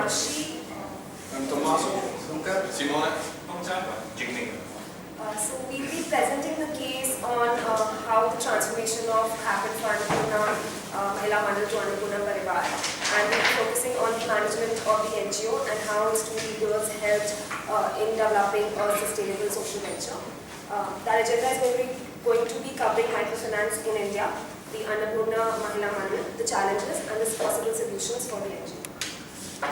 Mashi. I'm Tommaso. Luca. Simone. Jigning. So we'll be presenting the case on how the transformation of happened for Annapurna Mahila Mandal to Annapurna Parivar, and we'll be focusing on the management of the NGO and how its two leaders helped in developing a sustainable social venture. That agenda is going to be covering microfinance in India, the Annapurna Mahila Mandal, the challenges and the possible solutions for the NGO.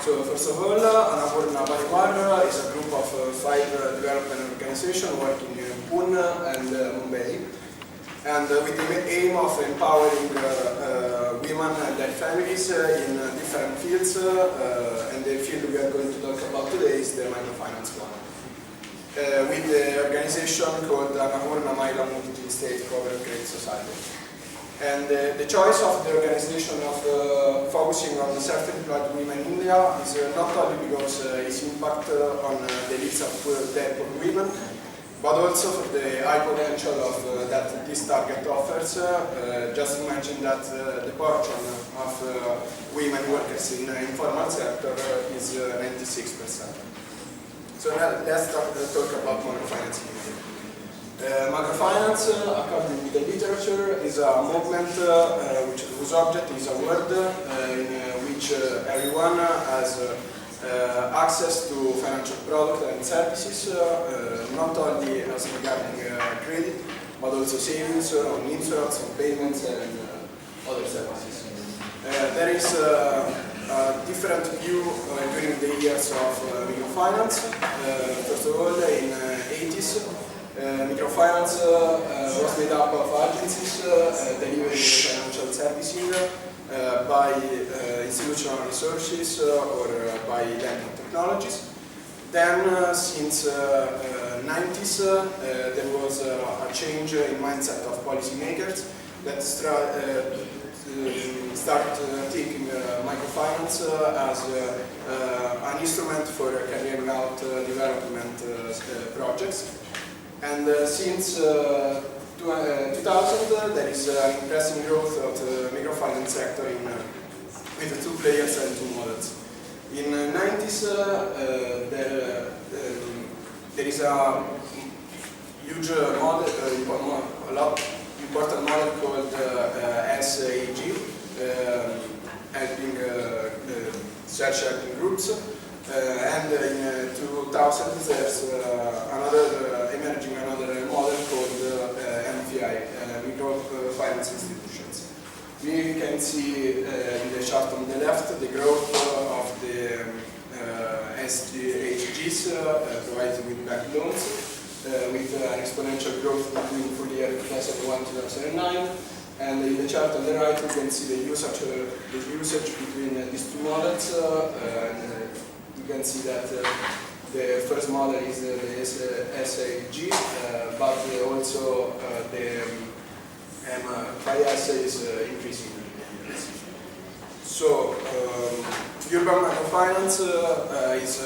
So first of all, Annapurna Parivar is a group of 5 development organizations working in Pune and Mumbai, and with the aim of empowering women and their families in different fields, and the field we are going to talk about today is the microfinance one. With the organization called Annapurna Mahila Multi-State Cooperative Credit Society. And the choice of the organization of focusing on self-employed women in India is not only because its impact on the needs of poor women, but also for the high potential of that this target offers. Just to mention that the portion of women workers in the informal sector is 96%. So now let's talk about microfinance in India. Microfinance, according to the literature, is a movement whose object is a world in which everyone has access to financial products and services, not only as regarding credit, but also savings, on insurance, on payments, and other services. There is a different view during the years of microfinance. First of all, in the 80s, microfinance was made up of agencies delivering financial servicing by institutional resources or by lending technologies. Then, since 90s, there was a change in mindset of policymakers that started thinking microfinance as an instrument for carrying out development projects. And since 2000, there is an impressive growth of the microfinance sector with 2 players and 2 models. In the 90s, there is a huge model, important model called SAG, helping self-helping groups. And in 2000, there's another model called MFI, microfinance institutions. We can see in the chart on the left the growth of the SHGs provided with bank loans, with an exponential growth between full year 2001-2009. And in the chart on the right, we can see the usage between these 2 models. You can see that the first model is the SAG, but also the MFIS is increasing. So, urban microfinance is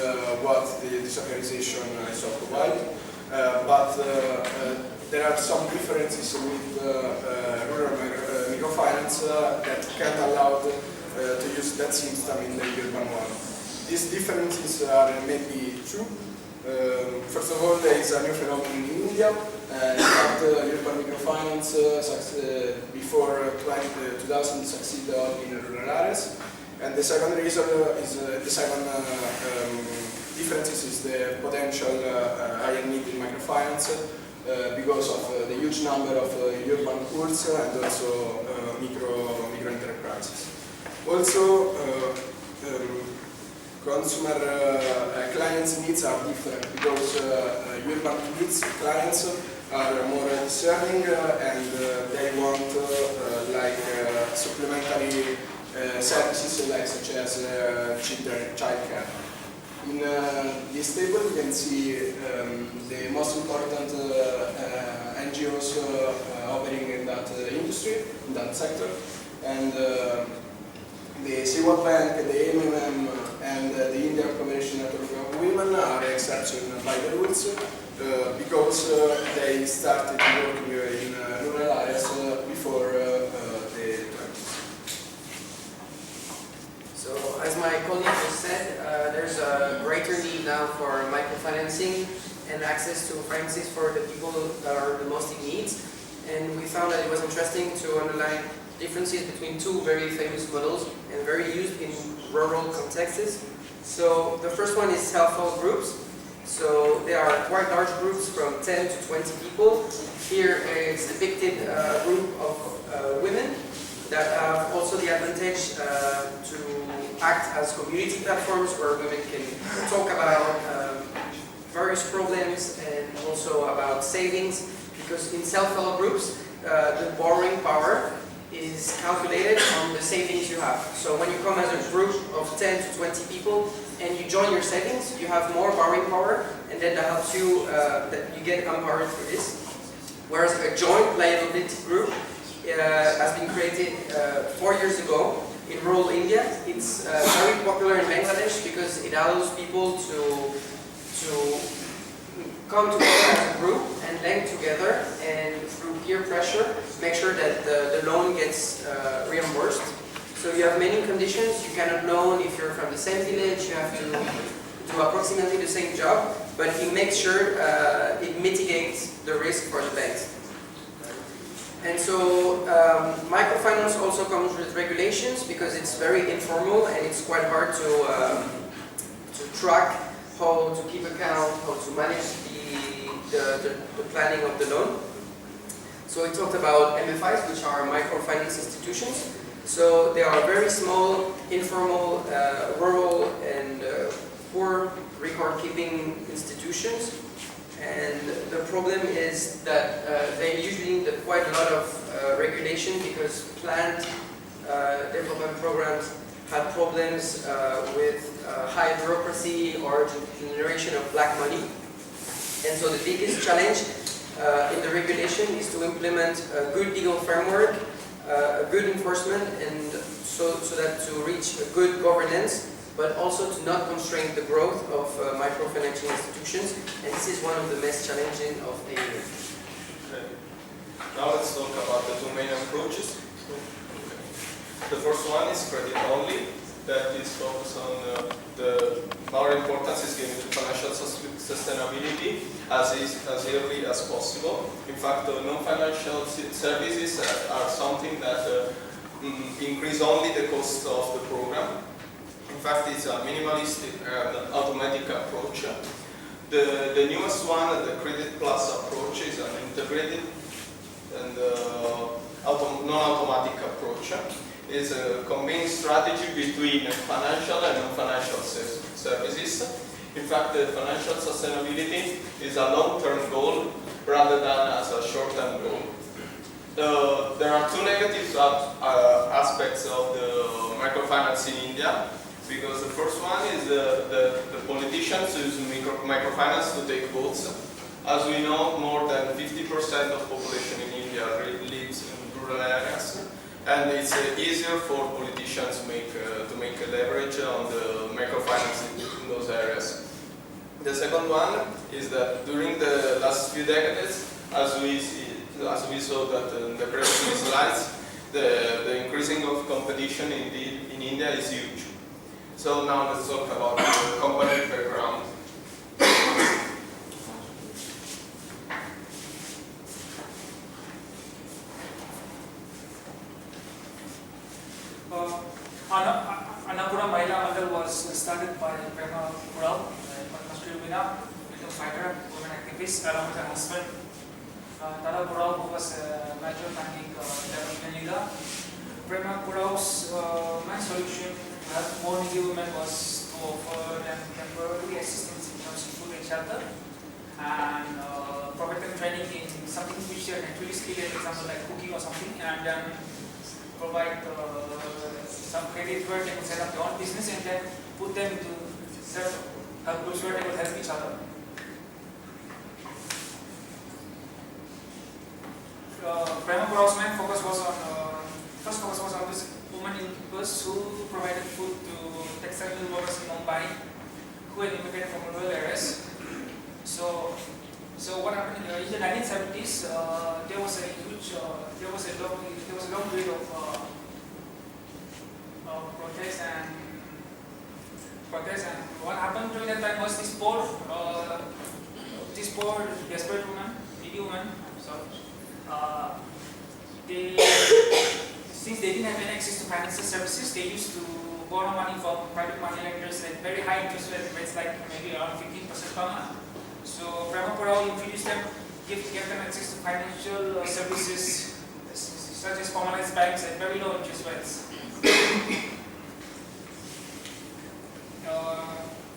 what this organization is providing, but there are some differences with rural microfinance that can't allow to use that system in the urban one. These differences are maybe true. First of all, there is a new phenomenon in India. In fact, urban microfinance before 2000 succeeded in rural areas. And the second reason is the second difference is the potential higher need in microfinance because of the huge number of urban pools and also micro enterprises. Also, consumer clients' needs are different because urban clients are more discerning and they want supplementary services such as childcare. In this table you can see the most important NGOs operating in that industry, in that sector, and the Save World Bank, the MMM, and the Indian Cooperation Network of Women are exception by the rules because they started working in rural areas before the 20s. So, as my colleague was saying, said, there's a greater need now for microfinancing and access to finances for the people that are the most in need. And we found that it was interesting to underline differences between two very famous models and very used in rural contexts. So the first one is self-help groups. So they are quite large groups from 10 to 20 people. Here is depicted a group of women that have also the advantage to act as community platforms where women can talk about various problems and also about savings, because in self-help groups the borrowing power is calculated on the savings you have. So when you come as a group of 10 to 20 people and you join your savings, you have more borrowing power, and then that helps you, that you get empowered through this. Whereas a joint liability group has been created 4 years ago in rural India. It's very popular in Bangladesh because it allows people to come together as a group and lend together, and through peer pressure make sure that the loan gets reimbursed. So you have many conditions. You cannot loan if you're from the same village, you have to do approximately the same job, but it makes sure it mitigates the risk for the banks. And so microfinance also comes with regulations because it's very informal and it's quite hard to track how to keep account, how to manage the planning of the loan. So we talked about MFIs, which are microfinance institutions. So they are very small, informal, rural and poor record-keeping institutions. And the problem is that they usually need quite a lot of regulation because planned development programs have problems with high bureaucracy or generation of black money. And so the biggest challenge in the regulation is to implement a good legal framework, a good enforcement, and so that to reach a good governance, but also to not constrain the growth of microfinancial institutions. And this is one of the most challenging of AML. Okay. Now let's talk about the two main approaches. The first one is credit only, that is focused on the more importance is given to financial sustainability as early as possible. In fact, non-financial services are something that increase only the cost of the program. In fact, it's a minimalistic and automatic approach. The newest one, the Credit Plus approach, is an integrated and non-automatic approach. It's a combined strategy between financial and non-financial services. In fact, the financial sustainability is a long-term goal rather than as a short-term goal. There are two negative aspects of the microfinance in India, because the first one is the politicians use microfinance to take votes. As we know, more than 50% of population in India lives in rural areas. And it's easier for politicians to make a leverage on the microfinance in those areas. The second one is that during the last few decades, as we saw that in the previous slides, the increasing of competition in India is huge. So now let's talk about the company background. Annapurna Mahila Mandal was started by Prema Kurao, a Australian freedom fighter, women activist, along with her husband, Tara Kurao, who was a major banking development leader. Prema Kurao's main solution to help more needy women was to offer them temporary assistance in terms of food and shelter, and provide them training in something which they are naturally skilled in, for example like cooking or something, and then provide some credit where they could set up their own business and then put them into self-help groups where they could help each other. Prema Kurao's main focus was on first focus was on these women innkeepers who provided food to textile mill workers in Mumbai who had immigrated from rural areas. So what happened in the 1970s? There was a long period of protests and protest. And what happened during that time was this poor desperate woman, needy woman. So they, since they didn't have any access to financial services, they used to borrow money from private money lenders at very high interest rates, like maybe around 15% per month. So Prema Purao introduced them, gave them access to financial services such as formalized banks at very low interest rates.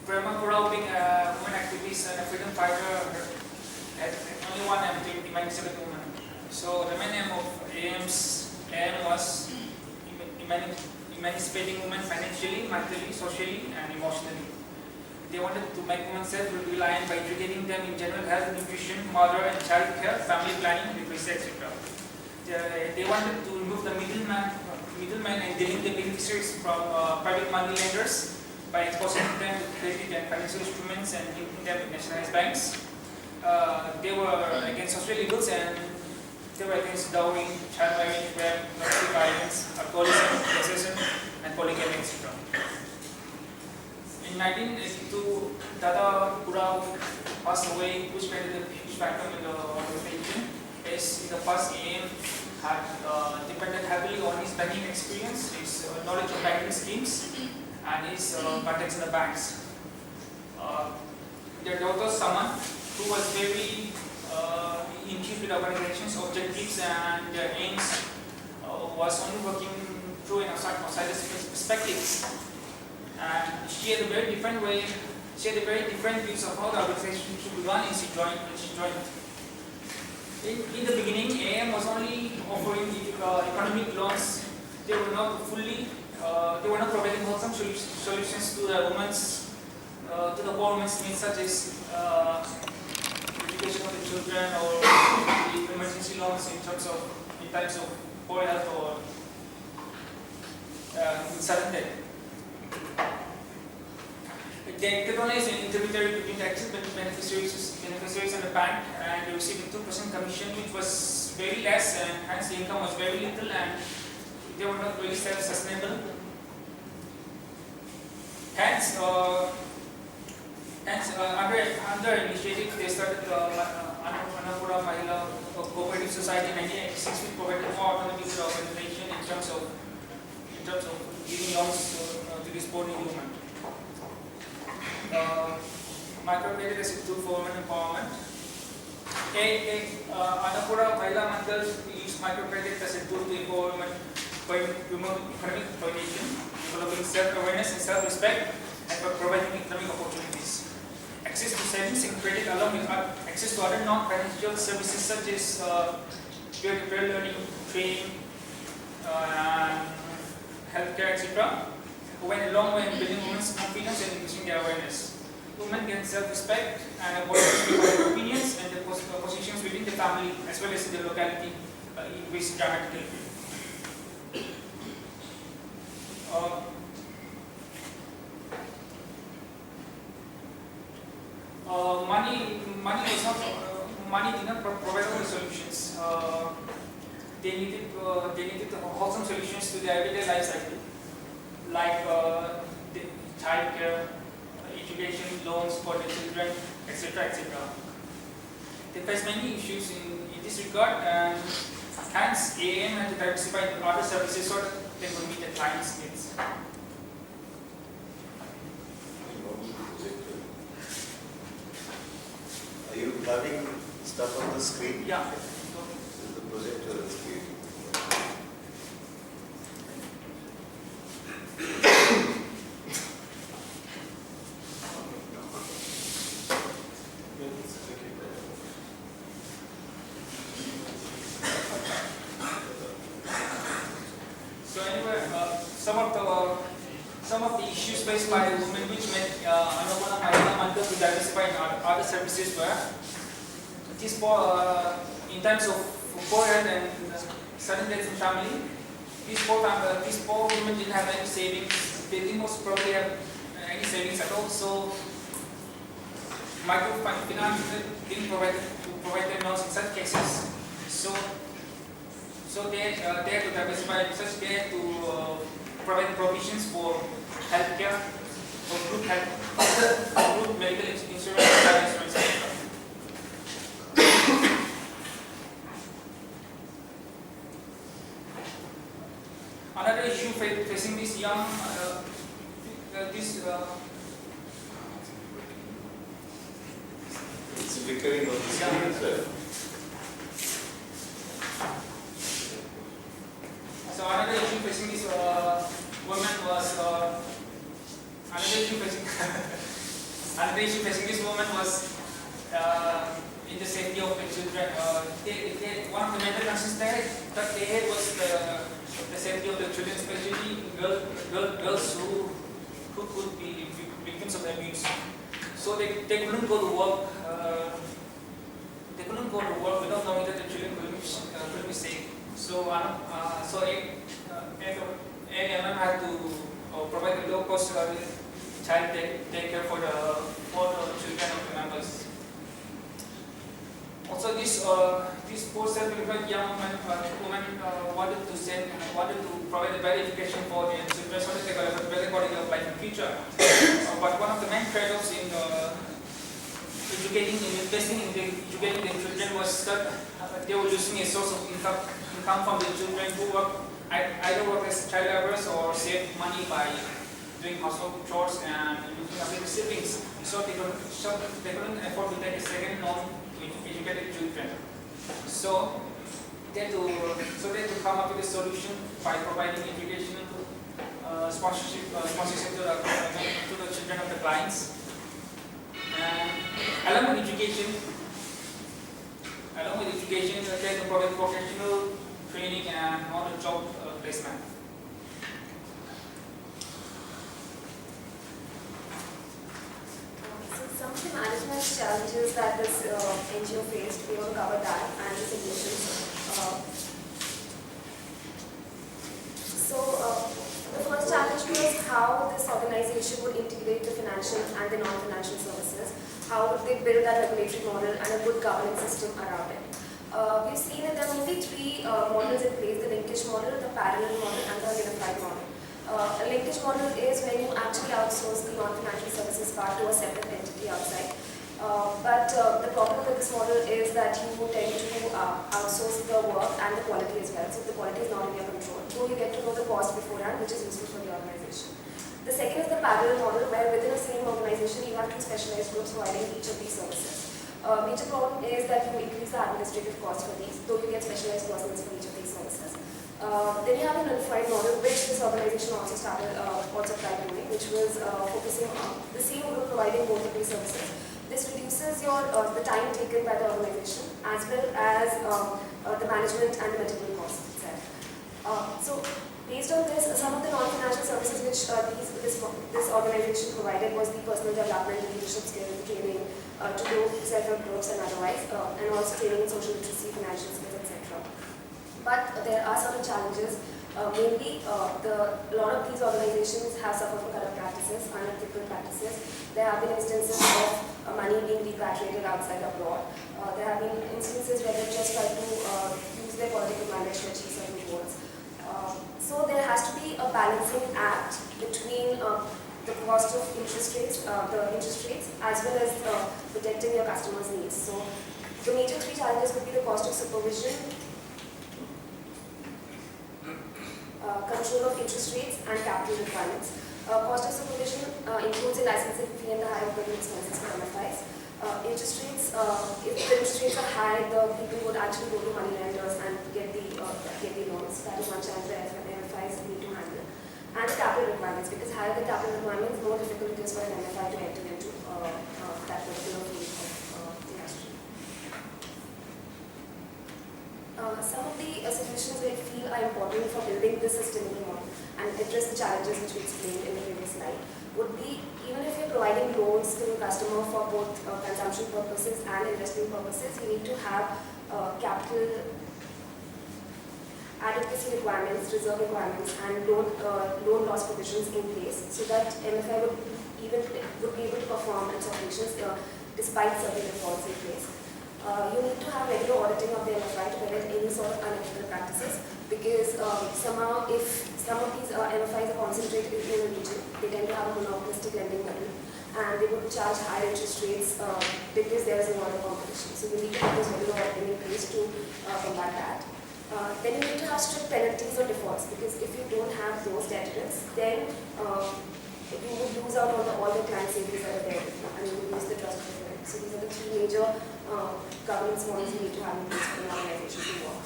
Prema Purao, being a woman activist and a freedom fighter, had only one aim, to emancipate women. So the main aim of AM's aim was emancipating women financially, mentally, socially, and emotionally. They wanted to make women self-reliant by educating them in general health, nutrition, mother and child care, family planning, literacy, etc. They wanted to remove the middleman and delete the beneficiaries from private money lenders by exposing them to credit and financial instruments and linking them with nationalized banks. They were against social evils and they were against dowry, child marriage, rape, domestic violence, alcoholism, racism, and polygamy, etc. In 1982, Dada Purao passed away, which made a huge factor in the organization. As in the past, AM had depended heavily on his banking experience, his knowledge of banking schemes, and his contacts in the banks. Their daughter Saman, who was very in tune with the organization's objectives and their aims, was only working through an outsider's perspectives. And she had a very different way, she had a very different views of how the organization should be run when she joined. In the beginning, AM was only offering economic loans. They were not providing wholesome solutions to the to the poor women's needs, such as education of the children or the emergency loans in times of poor health or sudden death. They could only as an intermediary between the active beneficiaries and the bank, and they received a 2% commission, which was very less, and hence the income was very little, and they were not really self-sustainable. Hence, under initiative, they started Annapura Mahila Cooperative Society in 1986, which provided more autonomy to the organization in terms of giving loans to this poor needy woman. Microcredit as a tool for women empowerment. Annapura Mahila Mandal used microcredit as a tool to empower women by promoting economic coordination, developing self-awareness and self-respect, and by providing economic opportunities. Access to savings and credit along with access to other non-financial services such as peer-to-peer learning, training, and healthcare, etc. went a long way in building women's confidence and increasing their awareness. Women gain self-respect and avoid their opinions and their positions within the family as well as in the locality increase dramatically. Money did not provide all the solutions. They needed wholesome solutions to their everyday life cycle, like child care, education, loans for the children, etc., etc. They face many issues in this regard, and hence AM had to diversify into other services so that they could meet the client's needs. Are you having stuff on the screen? Yeah. This is the projector screen. So anyway, some of the issues faced by the women which made Annapura Mahila Mandal to diversify in other services were this in terms of poor health and sudden death in family. These poor women didn't have any savings. They didn't most probably have any savings at all. So microfinance didn't provide them loans in such cases. So they had to diversify such they had to provide provisions for healthcare group medical insurance, life insurance, etc. Another issue facing these young, It's recurring on the screen as well. so another issue facing these women was another issue facing this woman was in the safety of the children. One of the major concerns that they had was the safety of the children, especially girls who could be victims of abuse. So they couldn't go to work. They couldn't go to work without knowing that the children could be safe. So AMM had to provide a low-cost child take care for the children of the members. Also, these poor self-employed young women wanted to provide a better education for their children so that they could have a better quality of life in the future. But one of the main trade-offs in investing in educating the children was that they were losing a source of income from the children who either work as child laborers or save money by doing household chores and looking after the siblings. So they couldn't afford to take a second loan to educate the children. So they had to come up with a solution by providing educational sponsorship to the children of the clients. Along with education, they had to provide vocational training and on-the-job placement. So some of the management challenges that this NGO faced, we want to cover that and the solutions. The first challenge was how this organization would integrate the financial and the non-financial services. How would they build that regulatory model and a good governance system around it? We've seen that there are only three models in place: the linkage model, the parallel model, and the unified model. A linkage model is when you actually outsource the non-financial services part to a separate entity outside. The problem with this model is that you tend to outsource the work and the quality as well. So the quality is not in your control. So you get to know the cost beforehand, which is useful for the organization. The second is the parallel model, where within the same organization you have two specialized groups providing each of these services. Major problem is that you increase the administrative cost for these, though you get specialized persons for each of these services. Then you have a unified model, which this organization also tried doing, which was focusing on the same group providing both of these services. This reduces the time taken by the organization as well as the management and the material costs itself. Based on this, some of the non-financial services which this organization provided was the personal development, leadership skills, training to grow self-help groups and otherwise, and also training in social literacy, financial skills, etc. But there are some challenges. Mainly, a lot of these organizations have suffered from corrupt practices, unethical practices. There have been instances of money being repatriated outside abroad. There have been instances where they just try to use their political mandate to achieve certain goals. So there has to be a balancing act between the cost of interest rates, as well as protecting your customers' needs. So the major three challenges would be the cost of supervision, control of interest rates, and capital requirements. Cost of supervision includes a licensing fee and the higher operating expenses for MFIs. Interest rates, if the interest rates are high, the people would actually go to money lenders and get the loans. That is one challenge that MFIs need to handle. And the capital requirements, because higher the capital requirements, more difficult it is for an MFI to enter into that particular field of the industry. Some of the solutions we feel are important for building this sustainable model and address the challenges which we explained in the previous slide would be, even if you're providing loans to the customer for both consumption purposes and investing purposes, you need to have capital adequacy requirements, reserve requirements, and loan loss provisions in place so that MFI would be able to perform its operations despite certain defaults in place. You need to have regular auditing of the MFI to prevent any sort of unethical practices, because somehow if Some of these MFIs are concentrated in a region. They tend to have a monopolistic lending model, and they would charge higher interest rates because there is a lot of competition. So you need to have this model in place to combat that. Then you need to have strict penalties on defaults, because if you don't have those deterrents, then you would lose out on all the client savings that are there, and you would lose the trust of the client. So these are the three major governance models you need to have in place for an organization to work.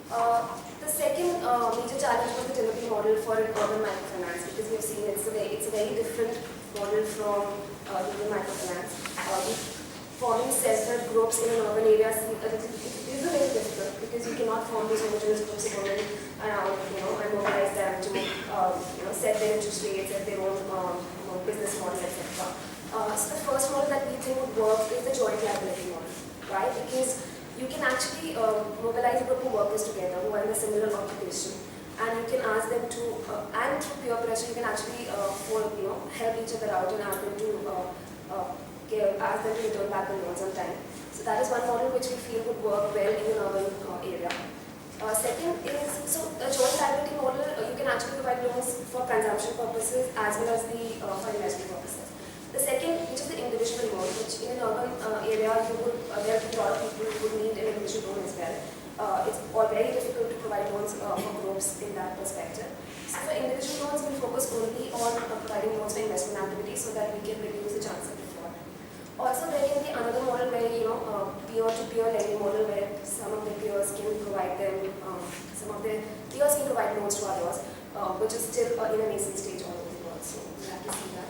The second major challenge was the delivery model for urban microfinance, because we have seen it's a very different model from rural microfinance. Forming self-help groups in an urban area is very difficult, because you cannot form these homogeneous groups of women around, and mobilize them to, set their interest rates, set their own business model, etc. So the first model that we think would work is the joint liability model, right? Because you can actually mobilize a group of workers together who are in a similar occupation, and you can ask them to, and through peer pressure, you can actually help each other out and ask them to return back the loans on time. So that is one model which we feel would work well in an urban area. Second is, a joint liability model, you can actually provide loans for consumption purposes as well as for investment purposes. The second, which is the individual loan, which in an urban area, there are a lot of people who would need an individual loan as well. It's all very difficult to provide loans for groups in that perspective. So for individual loans, we'll focus only on providing loans for investment activities so that we can reduce the chance of default. Also, there can be another model where, peer-to-peer lending model where some of the peers can provide loans to others, which is still in a nascent stage all over the world. So we'll have to see that.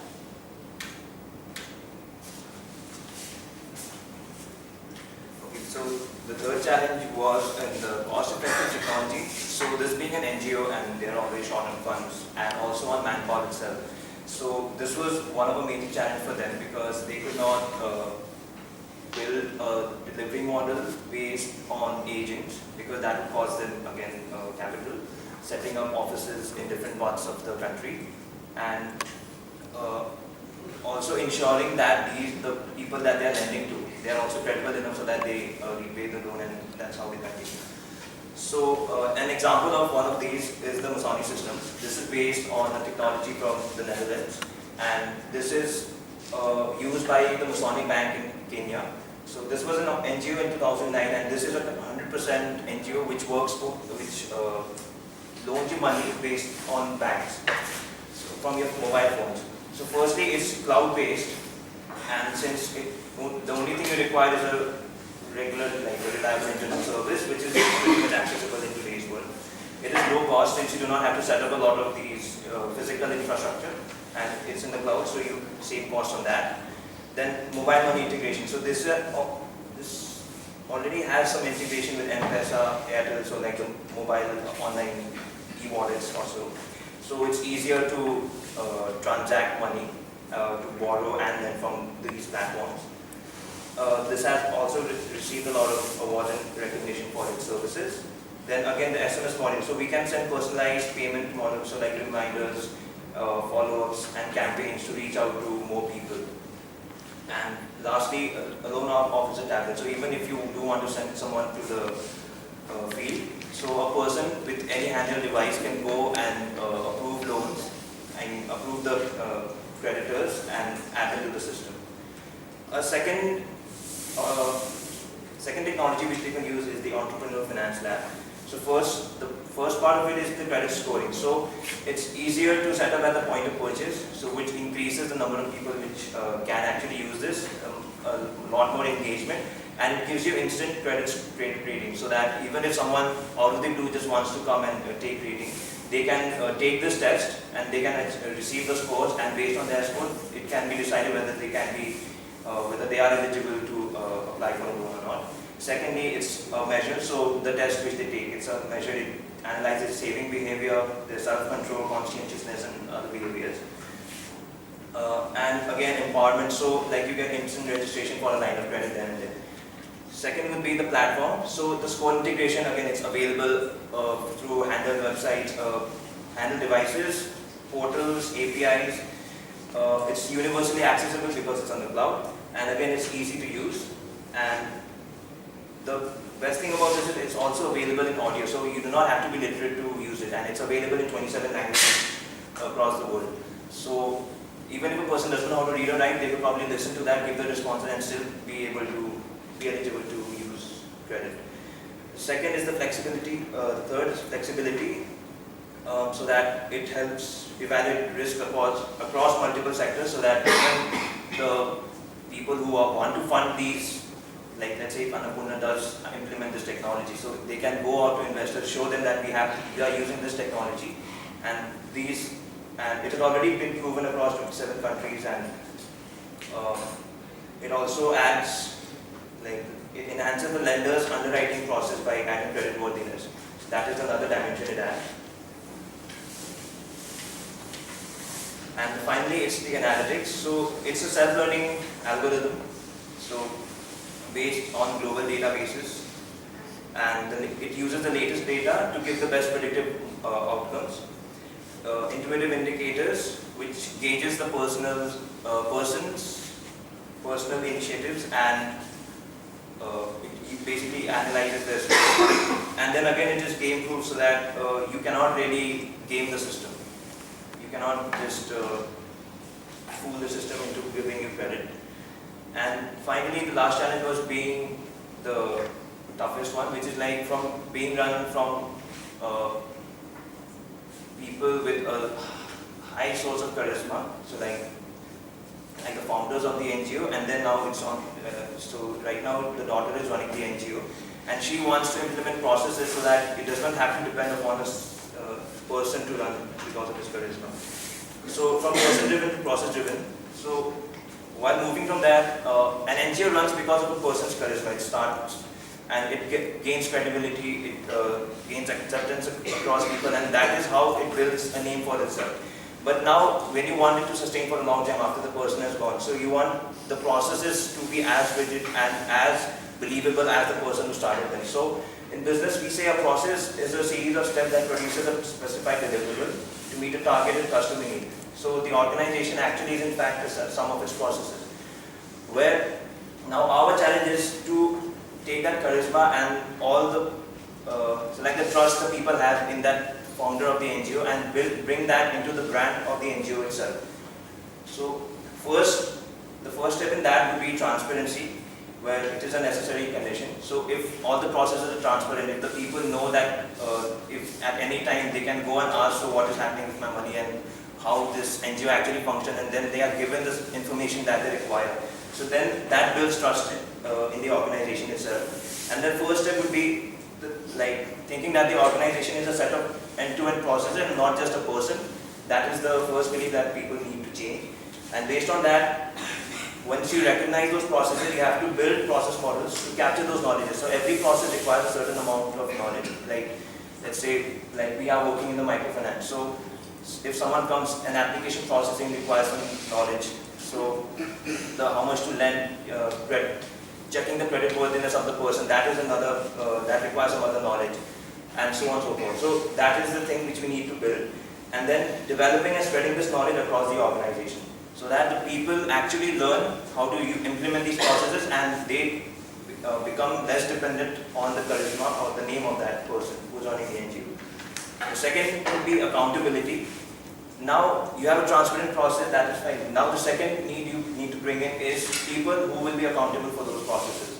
Okay, so the third challenge was in the cost-effective technology. So this being an NGO and they're always short on funds and also on manpower itself. So this was one of a major challenge for them because they could not build a delivery model based on agents because that would cost them again capital, setting up offices in different parts of the country, and also ensuring that the people that they are lending to, they are also credible enough so that they repay the loan, and that's how they continue. So an example of one of these is the Masoni systems. This is based on a technology from the Netherlands, and this is used by the Masonic Bank in Kenya. So this was an NGO in 2009, and this is a 100% NGO which loans you money based on banks, so from your mobile phones. So firstly, it's cloud-based, and since the only thing you require is a regular, like a reliable internet service, which is pretty much accessible in today's world. It is low cost since you do not have to set up a lot of these physical infrastructure, and it's in the cloud, so you save cost on that. Then mobile money integration. So this already has some integration with M-Pesa, Airtel, so like the mobile online e-wallets also. So it's easier to transact money, to borrow, and then from these platforms. This has also received a lot of awards and recognition for its services. Then again, the SMS model. So we can send personalized payment models, so like reminders, follow-ups, and campaigns to reach out to more people. And lastly, a loan officer tablet. So even if you do want to send someone to the field, so a person with any handheld device can go and approve loans and approve the creditors and add them to the system. A second technology which they can use is the Entrepreneur Finance Lab. So the first part of it is the credit scoring. So it's easier to set up at the point of purchase, so which increases the number of people which can actually use this, a lot more engagement, and it gives you instant credit rating, so that even if someone out of the blue just wants to come and take rating, they can take this test and they can receive the scores, and based on their score, it can be decided whether they are eligible to apply for a loan or not. Secondly, it's a measure, so the test which they take, it's a measure, it analyzes saving behavior, their self-control, conscientiousness, and other behaviors. And again, empowerment, so like you get instant registration for a line of credit then and there. Second would be the platform. So the score integration, again, it's available through handheld websites, handheld devices, portals, APIs. It's universally accessible because it's on the cloud, and again, it's easy to use. And the best thing about this is it's also available in audio, so you do not have to be literate to use it, and it's available in 27 languages across the world. So even if a person doesn't know how to read or write, they will probably listen to that, give the response, and still be able to be eligible to use credit. Second is the flexibility. The third is flexibility, so that it helps evaluate risk across multiple sectors, so that even the people who want to fund these, like let's say if Annapurna does implement this technology, so they can go out to investors, show them that we are using this technology, and it has already been proven across 27 countries, and it also adds, like, it enhances the lender's underwriting process by adding creditworthiness. So that is another dimension it adds. And finally, it's the analytics. So it's a self-learning algorithm, so based on global databases, and it uses the latest data to give the best predictive outcomes. Intuitive indicators, which gauges the person's personal initiatives, and it basically analyzes this. And then again, it is game proof, so that you cannot really game the system. You cannot just fool the system into giving you credit. And finally, the last challenge was being the toughest one, which is like being run from people with a high source of charisma. So like the founders of the NGO, and then now it's on. So right now the daughter is running the NGO, and she wants to implement processes so that it does not have to depend upon a person to run because of his charisma. So from person-driven to process-driven. So while moving from that, an NGO runs because of a person's charisma. It starts and it gains credibility, it gains acceptance across people, and that is how it builds a name for itself. But now, when you want it to sustain for a long time after the person has gone, so you want the processes to be as rigid and as believable as the person who started them. So in business, we say a process is a series of steps that produces a specified deliverable to meet a targeted customer need. So the organization actually is in fact the sum of its processes. Where now our challenge is to take that charisma and all the so like the trust the people have in that founder of the NGO, and bring that into the brand of the NGO itself. So the first step in that would be transparency, where it is a necessary condition. So if all the processes are transparent, if the people know that if at any time they can go and ask, so what is happening with my money and how this NGO actually functions, and then they are given this information that they require. So then that builds trust in the organization itself. And the first step would be thinking that the organization is a set of end-to-end processes and not just a person. That is the first belief that people need to change. And based on that, once you recognize those processes, you have to build process models to capture those knowledges. So every process requires a certain amount of knowledge. Like, let's say, like we are working in the microfinance. So if someone comes, an application processing requires some knowledge. So how much to lend, checking the creditworthiness of the person, that is another, that requires some other knowledge, and so on and so forth. So that is the thing which we need to build. And then developing and spreading this knowledge across the organization, so that the people actually learn how to implement these processes, and they become less dependent on the charisma or the name of that person who's running the NGO. The second would be accountability. Now you have a transparent process, that is fine. Now the second need you need to bring in is people who will be accountable for those processes.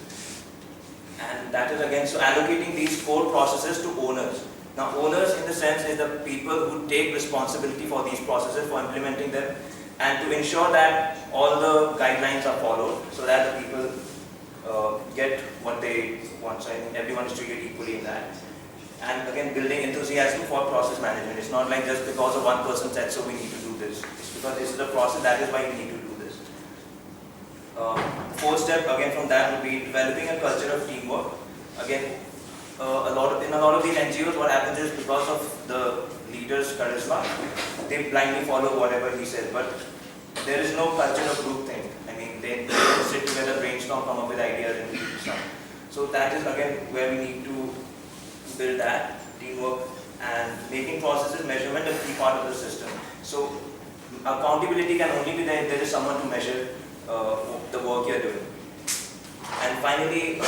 And that is again, so allocating these core processes to owners. Now owners in the sense is the people who take responsibility for these processes, for implementing them, and to ensure that all the guidelines are followed, so that the people get what they want. So I mean, everyone is treated equally in that. And again, building enthusiasm for process management. It's not like just because of one person said, so we need to do this. It's because this is the process, that is why we need to do this. Fourth step, again from that, would be developing a culture of teamwork. Again, in a lot of these NGOs, what happens is because of the leader's charisma, they blindly follow whatever he says. But there is no culture of groupthink. I mean, they sit together, brainstorm, come up with ideas and do stuff. So that is again where we need to build that teamwork, and making processes measurement a key part of the system. So accountability can only be there if there is someone to measure the work you're doing. And finally,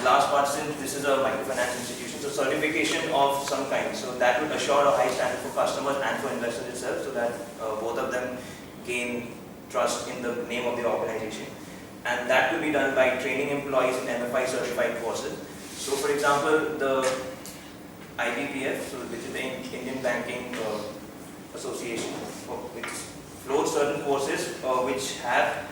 last part, since this is a microfinance institution, so certification of some kind. So that would assure a high standard for customers and for investors itself, so that both of them gain trust in the name of the organization. And that will be done by training employees in MFI certified courses. So for example, the IBPF, so which is the Indian Banking Association, which floats certain courses which have